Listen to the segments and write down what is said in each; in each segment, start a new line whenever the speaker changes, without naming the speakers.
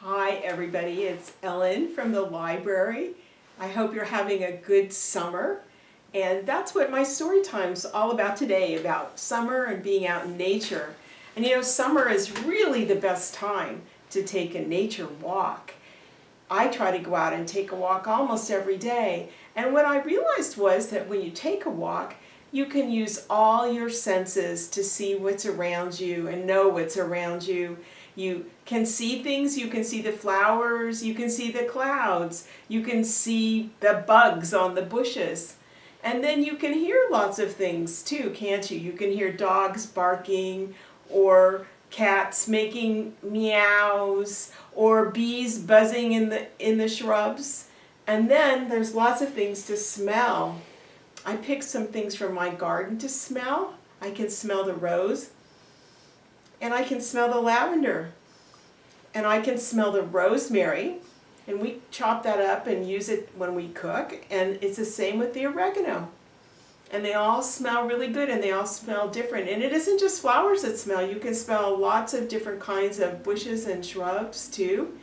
Hi everybody, it's Ellen from the library. I hope you're having a good summer, and that's what my story time's all about today, about summer and being out in nature. And you know, summer is really the best time to take a nature walk. I try to go out and take a walk almost every day, and what I realized was that when you take a walk, you can use all your senses to see what's around you and know what's around you. You can see things, you can see the flowers, you can see the clouds, you can see the bugs on the bushes. And then you can hear lots of things too, can't you? You can hear dogs barking, or cats making meows, or bees buzzing in the shrubs. And then there's lots of things to smell. I picked some things from my garden to smell. I can smell the rose, and I can smell the lavender, and I can smell the rosemary, and we chop that up and use it when we cook, and it's the same with the oregano. And they all smell really good, and they all smell different. And it isn't just flowers that smell. You can smell lots of different kinds of bushes and shrubs too.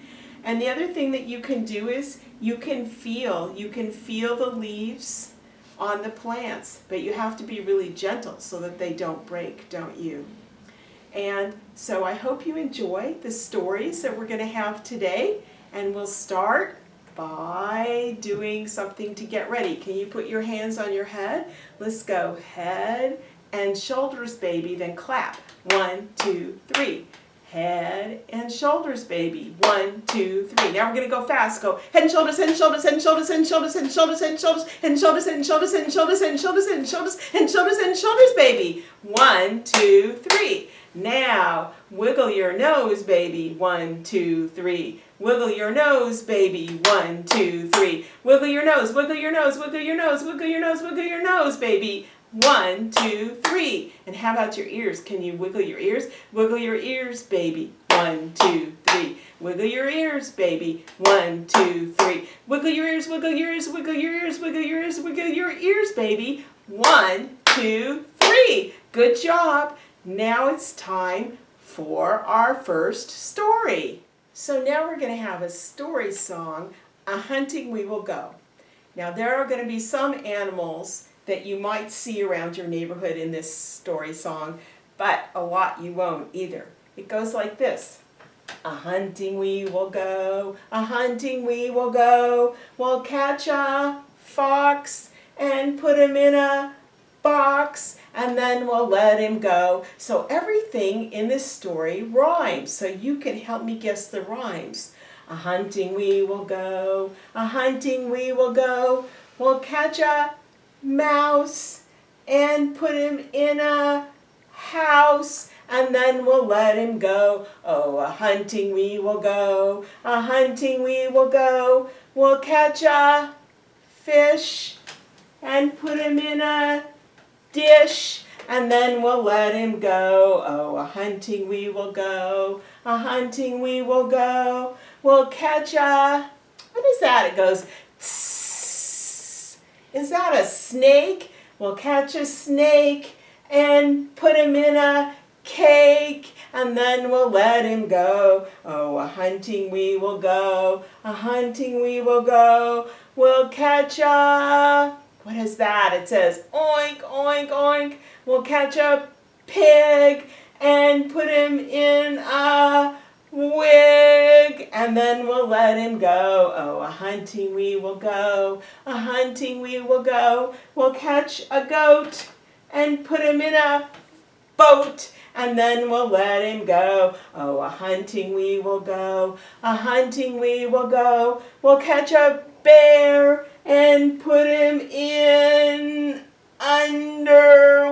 And the other thing that you can do is you can feel the leaves on the plants, but you have to be really gentle so that they don't break, don't you? And so I hope you enjoy the stories that we're going to have today, and we'll start by doing something to get ready. Can you put your hands on your head? Let's go head and shoulders, baby, then clap. 1, 2, 3. Head and shoulders, baby. 1, 2, 3. Now we're going to go fast. Go head and shoulders, head and shoulders, head and shoulders, head and shoulders, head and shoulders, head and shoulders, head and shoulders, head and shoulders, head and shoulders, head and shoulders, head and shoulders, head and shoulders, head and shoulders, baby. 1, 2, 3. Now wiggle your nose, baby. 1, 2, 3. Wiggle your nose, baby. 1, 2, 3. Wiggle your nose, wiggle your nose, wiggle your nose, wiggle your nose, wiggle your nose, baby. 1, 2, 3. And how about your ears? Can you wiggle your ears? Wiggle your ears, baby. 1, 2, 3. Wiggle your ears, baby. 1, 2, 3. Wiggle your ears, wiggle your ears, wiggle your ears, wiggle your ears, wiggle your ears, baby. 1, 2, 3. Good job. Now it's time for our first story. So now we're going to have a story song, A Hunting We Will Go. Now there are going to be some animals that you might see around your neighborhood in this story song, but a lot you won't either. It goes like this. A hunting we will go, a hunting we will go. We'll catch a fox and put him in a box, and then we'll let him go. So everything in this story rhymes, so you can help me guess the rhymes. A hunting we will go, a hunting we will go. We'll catch a mouse and put him in a house, and then we'll let him go. Oh, a hunting we will go, a hunting we will go. We'll catch a fish and put him in a dish, and then we'll let him go. Oh, a hunting we will go, a hunting we will go. We'll catch a, what is that? It goes, tss. Is that a snake? We'll catch a snake and put him in a cake, and then we'll let him go. Oh, a hunting we will go, a hunting we will go. We'll catch a, what is that? It says oink, oink, oink. We'll catch a pig and put him in a wig, and then we'll let him go. Oh, a hunting we will go, a hunting we will go. We'll catch a goat and put him in a boat, and then we'll let him go. Oh, a hunting we will go, a hunting we will go. We'll catch a bear and put him in underwear,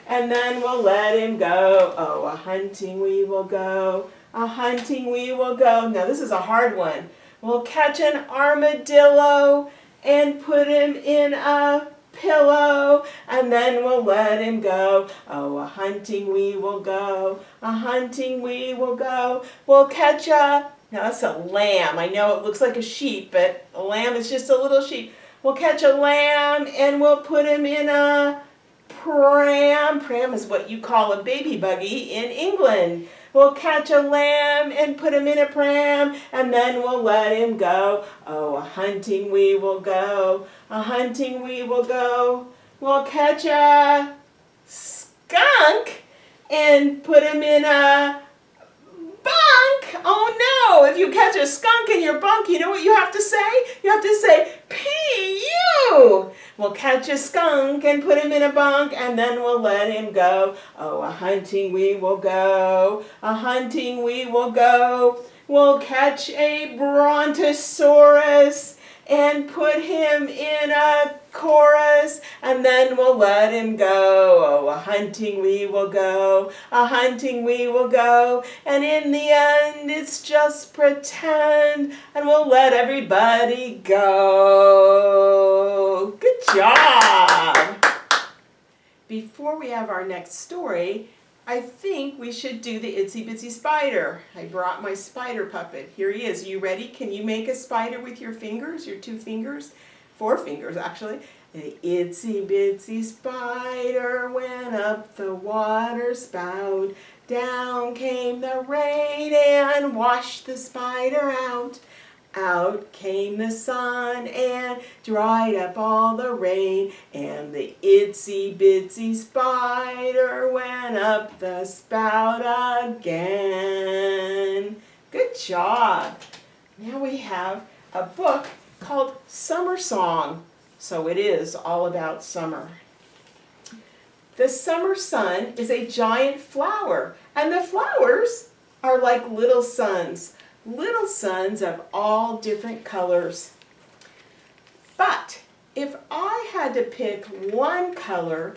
and then we'll let him go. Oh, a hunting we will go, a hunting we will go. Now this is a hard one. We'll catch an armadillo and put him in a pillow, and then we'll let him go. Oh, a hunting we will go, a hunting we will go. We'll catch a, now that's a lamb. I know it looks like a sheep, but a lamb is just a little sheep. We'll catch a lamb and we'll put him in a pram. Pram is what you call a baby buggy in England. We'll catch a lamb and put him in a pram, and then we'll let him go. Oh, a-hunting we will go, a-hunting we will go. We'll catch a skunk and put him in a bunk. Oh no, if you catch a skunk in your bunk, you know what you have to say? You have to say, P-U. We'll catch a skunk and put him in a bunk, and then we'll let him go. Oh, a-hunting we will go, a-hunting we will go. We'll catch a brontosaurus and put him in a chorus, and then we'll let him go. Oh, a-hunting we will go, a-hunting we will go, and in the end it's just pretend, and we'll let everybody go. Good job! Before we have our next story, I think we should do the Itsy Bitsy spider. I brought my spider puppet. Here he is. Are you ready? Can you make a spider with your fingers, your 2 fingers? 4 fingers, actually. The itsy bitsy spider went up the water spout. Down came the rain and washed the spider out. Out came the sun and dried up all the rain, and the itsy bitsy spider went up the spout again. Good job. Now we have a book called Summer Song. So it is all about summer. The summer sun is a giant flower, and the flowers are like little suns of all different colors. But if I had to pick one color,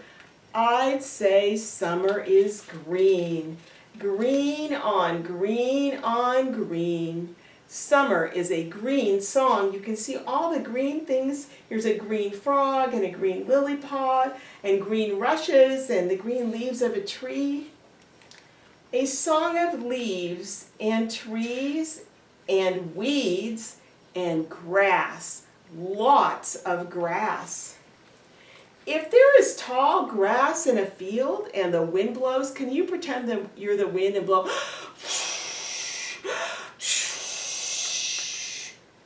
I'd say summer is green. Green on green on green. Summer is a green song. You can see all the green things. Here's a green frog and a green lily pod and green rushes and the green leaves of a tree. A song of leaves and trees and weeds and grass. Lots of grass. If there is tall grass in a field and the wind blows, can you pretend that you're the wind and blow?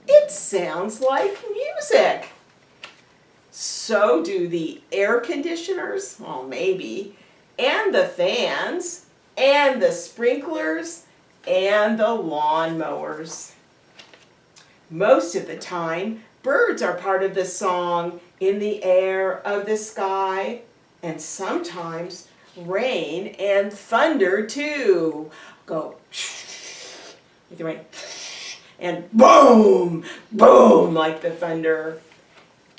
It sounds like music. So do the air conditioners, well maybe, and the fans, and the sprinklers, and the lawnmowers. Most of the time, birds are part of the song in the air of the sky, and sometimes rain and thunder too. Go with the rain, and boom, boom like the thunder.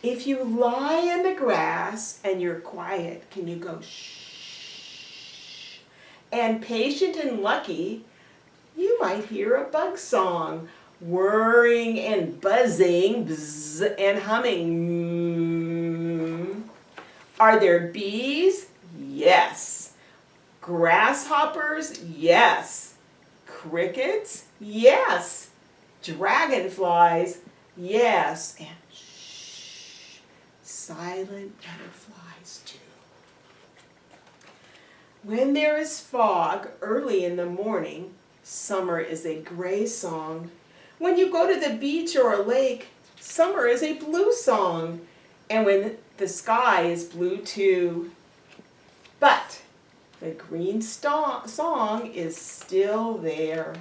If you lie in the grass and you're quiet, can you go shh? And patient and lucky, you might hear a bug song, whirring and buzzing, bzz, and humming. Are there bees? Yes. Grasshoppers? Yes. Crickets? Yes. Dragonflies? Yes. And shh, silent butterflies too. When there is fog early in the morning, summer is a gray song. When you go to the beach or a lake, summer is a blue song. And when the sky is blue too. But the green song is still there.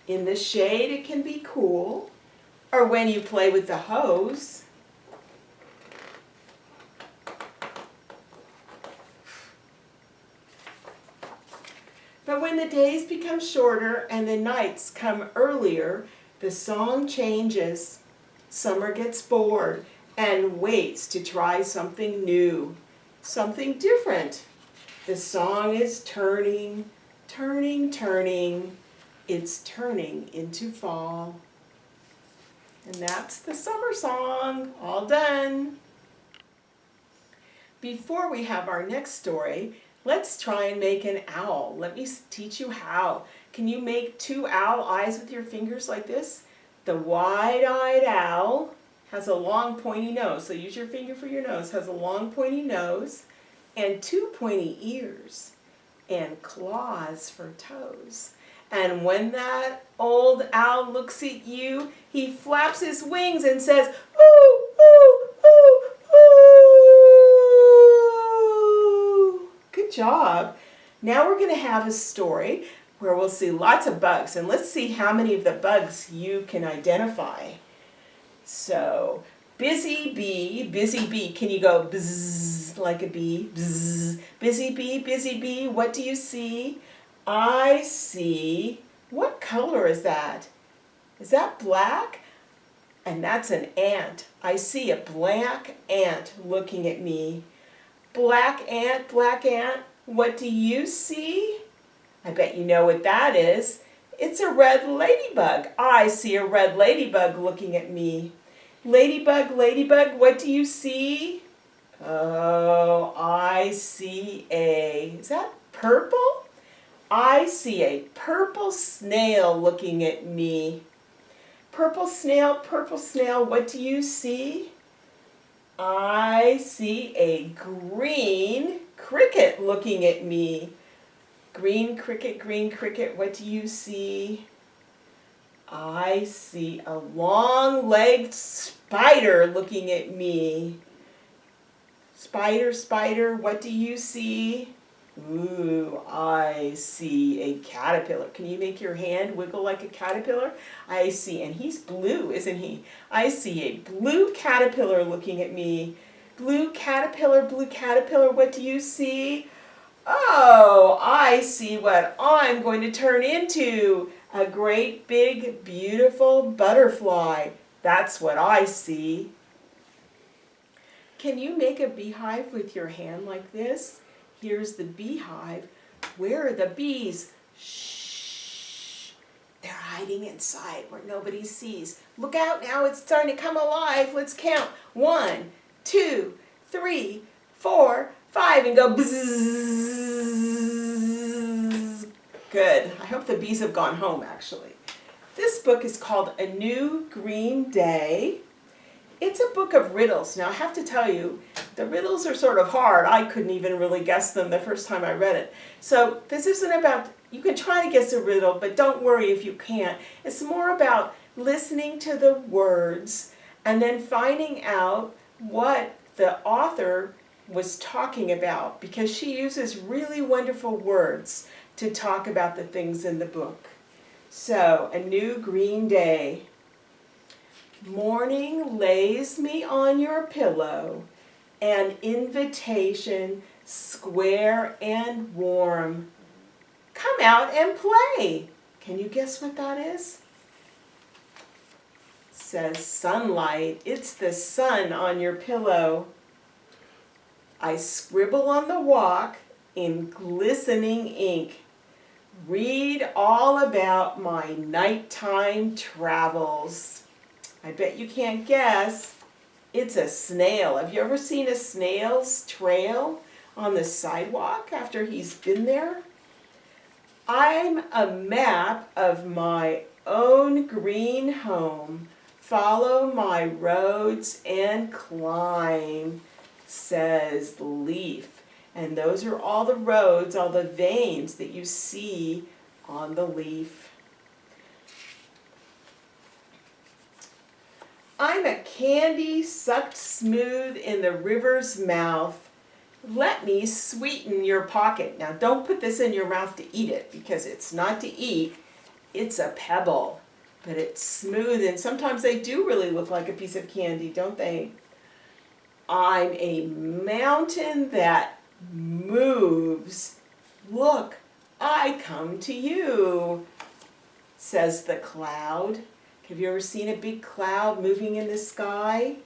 In the shade it can be cool, or when you play with the hose. But when the days become shorter and the nights come earlier, the song changes. Summer gets bored and waits to try something new, something different. The song is turning, turning, turning. It's turning into fall. And that's the summer song, all done. Before we have our next story, let's try and make an owl. Let me teach you how. Can you make 2 owl eyes with your fingers like this? The wide-eyed owl has a long pointy nose, so use your finger for your nose, has a long pointy nose and 2 pointy ears. and claws for toes. And when that old owl looks at you, he flaps his wings and says, ooh, ooh, ooh, ooh. Good job. Now we're going to have a story where we'll see lots of bugs, and let's see how many of the bugs you can identify. So, busy bee, can you go bzzz like a bee? Bzzz. Busy bee, what do you see? I see, what color is that? Is that black? And that's an ant. I see a black ant looking at me. Black ant, what do you see? I bet you know what that is. It's a red ladybug. I see a red ladybug looking at me. Ladybug, what do you see? Oh, I see is that purple? I see a purple snail looking at me. Purple snail, what do you see? I see a green cricket looking at me. Green cricket, what do you see? I see a long-legged spider looking at me. Spider, what do you see? Ooh, I see a caterpillar. Can you make your hand wiggle like a caterpillar? I see, and he's blue, isn't he? I see a blue caterpillar looking at me. Blue caterpillar, what do you see? Oh, I see what I'm going to turn into. A great big beautiful butterfly. That's what I see. Can you make a beehive with your hand like this? Here's the beehive. Where are the bees? Shh. They're hiding inside where nobody sees. Look out now, it's starting to come alive. Let's count. 1, 2, 3, 4, 5, and go bzzz. Good. I hope the bees have gone home, actually. This book is called A New Green Day. It's a book of riddles. Now, I have to tell you, the riddles are sort of hard. I couldn't even really guess them the first time I read it. So this isn't about, you can try to guess a riddle, but don't worry if you can't. It's more about listening to the words and then finding out what the author was talking about, because she uses really wonderful words to talk about the things in the book. So, A New Green Day. Morning lays me on your pillow, an invitation square and warm. Come out and play. Can you guess what that is? Says sunlight. It's the sun on your pillow. I scribble on the walk in glistening ink. Read all about my nighttime travels. I bet you can't guess. It's a snail. Have you ever seen a snail's trail on the sidewalk after he's been there? I'm a map of my own green home. Follow my roads and climb, says the leaf. And those are all the roads, all the veins that you see on the leaf. I'm a candy sucked smooth in the river's mouth. Let me sweeten your pocket. Now don't put this in your mouth to eat it, because it's not to eat. It's a pebble, but it's smooth, and sometimes they do really look like a piece of candy, don't they? I'm a mountain that moves. Look, I come to you, says the cloud. Have you ever seen a big cloud moving in the sky?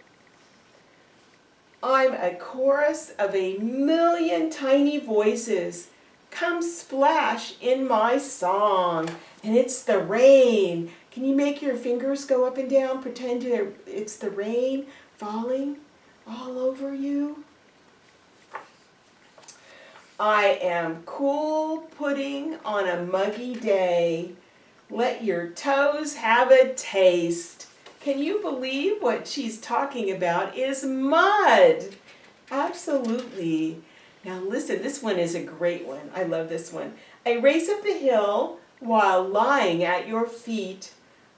I'm a chorus of 1,000,000 tiny voices. Come splash in my song. And it's the rain. Can you make your fingers go up and down? Pretend it's the rain falling all over you. I am cool pudding on a muggy day. Let your toes have a taste. Can you believe what she's talking about is mud? Absolutely. Now listen, this one is a great one. I love this one. I race up the hill while lying at your feet.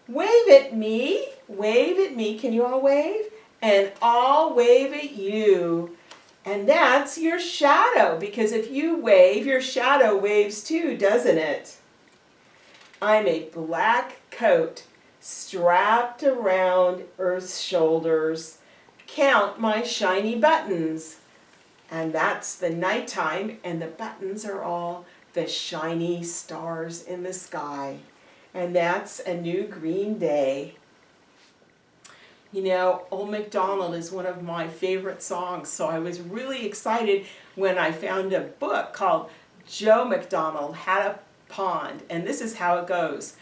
Wave at me, wave at me. Can you all wave? And I'll wave at you. And that's your shadow, because if you wave, your shadow waves too, doesn't it? I'm a black coat strapped around Earth's shoulders. Count my shiny buttons. And that's the nighttime, and the buttons are all the shiny stars in the sky. And that's a new green day. You know, Old MacDonald is one of my favorite songs, so I was really excited when I found a book called Joe MacDonald Had a Pond, and this is how it goes.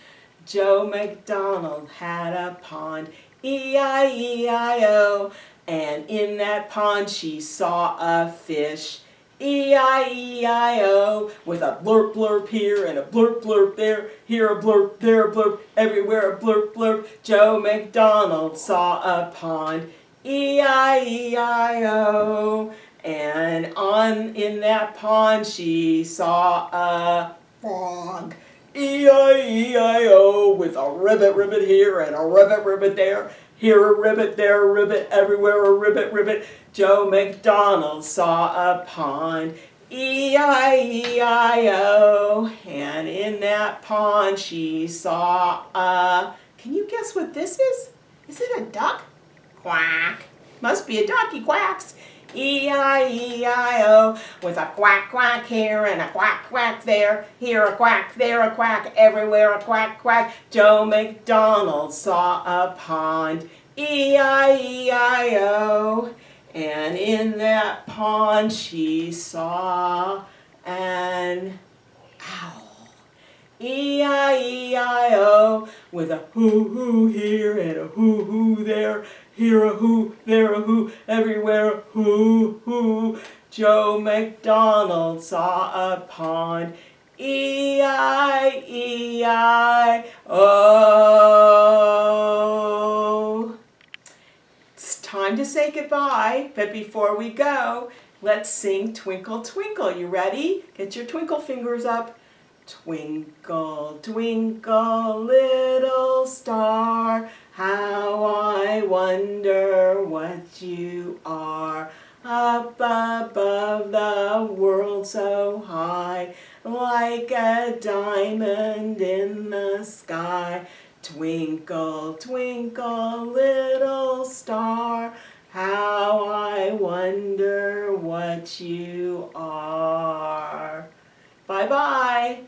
Joe MacDonald had a pond, E-I-E-I-O, and in that pond she saw a fish, E-I-E-I-O, with a blurp blurp here and a blurp blurp there, here a blurp, there a blurp, everywhere a blurp blurp. Joe MacDonald saw a pond, E-I-E-I-O, and in that pond she saw a frog, E-I-E-I-O, with a ribbit here and a ribbit there. Here a ribbit, there a ribbit, everywhere a ribbit. Joe MacDonald saw a pond, E-I-E-I-O, and in that pond she saw a... Can you guess what this is? Is it a duck? Quack. Must be a duck, he quacks. E-I-E-I-O, with a quack quack here and a quack quack there. Here a quack, there a quack, everywhere a quack quack. Joe MacDonald saw a pond, E-I-E-I-O, and in that pond she saw an owl. E-I-E-I-O, with a hoo-hoo here and a hoo-hoo there. Here a hoo, there a hoo, everywhere a hoo, hoo. Joe MacDonald saw a pond, E-I-E-I-O. It's time to say goodbye, but before we go, let's sing Twinkle, Twinkle. You ready? Get your twinkle fingers up. Twinkle, twinkle, little star, how I wonder what you are. Up above the world so high, like a diamond in the sky. Twinkle, twinkle, little star, how I wonder what you are. Bye-bye.